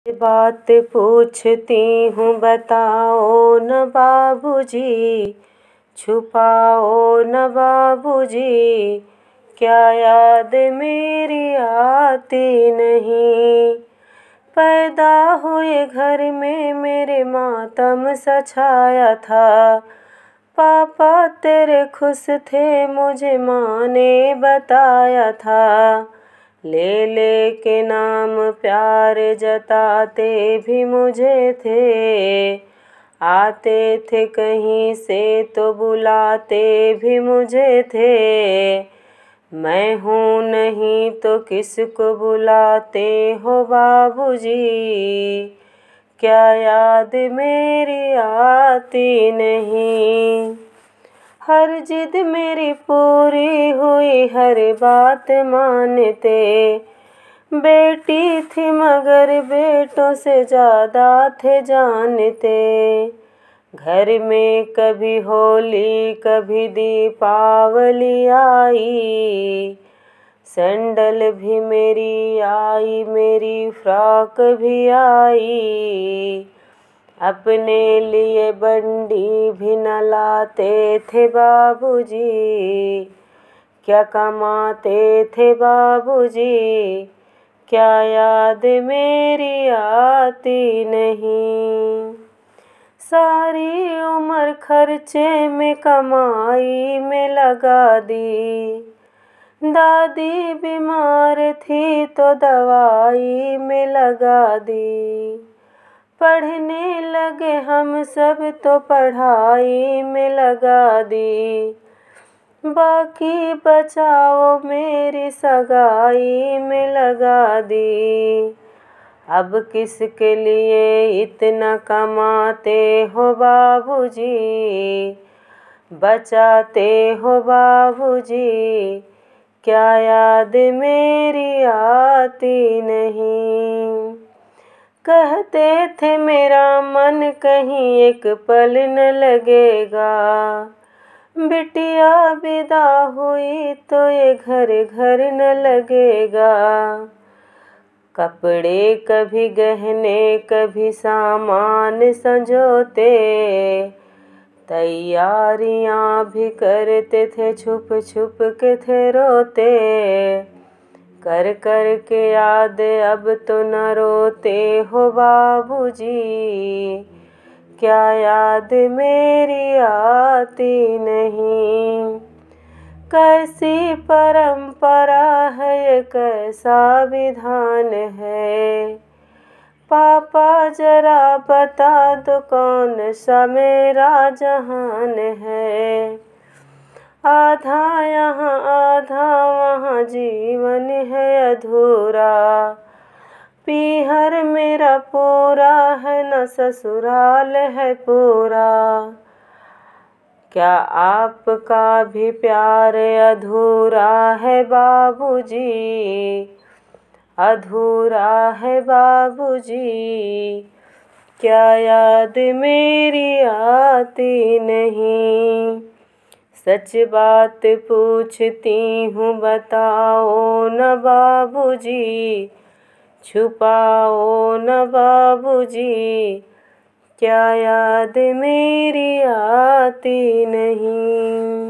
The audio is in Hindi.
बात पूछती हूँ बताओ न बाबूजी, छुपाओ न बाबूजी, क्या याद मेरी आती नहीं। पैदा हुए घर में मेरे मातम सा छाया था, पापा तेरे खुश थे मुझे माँ ने बताया था। ले ले के नाम प्यार जताते भी मुझे थे, आते थे कहीं से तो बुलाते भी मुझे थे। मैं हूँ नहीं तो किसको बुलाते हो बाबूजी, क्या याद मेरी आती नहीं। हर जिद मेरी पूरी हुई, हर बात मानते, बेटी थी मगर बेटों से ज़्यादा थे जानते। घर में कभी होली कभी दीपावली आई, सैंडल भी मेरी आई मेरी फ्रॉक भी आई। अपने लिए बंडी भी न लाते थे बाबूजी, क्या कमाते थे बाबूजी, क्या याद मेरी आती नहीं। सारी उम्र खर्चे में कमाई में लगा दी, दादी बीमार थी तो दवाई में लगा दी। पढ़ने लगे हम सब तो पढ़ाई में लगा दी, बाकी बचाओ मेरी सगाई में लगा दी। अब किसके लिए इतना कमाते हो बाबूजी, बचाते हो बाबूजी, क्या याद मेरी आती नहीं। कहते थे मेरा मन कहीं एक पल न लगेगा, बिटिया विदा हुई तो ये घर घर न लगेगा। कपड़े कभी गहने कभी सामान संजोते, तैयारियां भी करते थे छुप छुप के थे रोते। कर कर के याद अब तो न रोते हो बाबूजी, क्या याद मेरी आती नहीं। कैसी परंपरा है ये कैसा विधान है, पापा जरा बता दो कौन सा मेरा जहान है। आधा यहाँ आधा वहाँ जीवन है अधूरा, पीहर मेरा पूरा है न ससुराल है पूरा। क्या आपका भी प्यार अधूरा है बाबूजी, अधूरा है बाबूजी, क्या याद मेरी आती नहीं। सच बात पूछती हूँ बताओ न बाबूजी, छुपाओ न बाबूजी, क्या याद मेरी आती नहीं।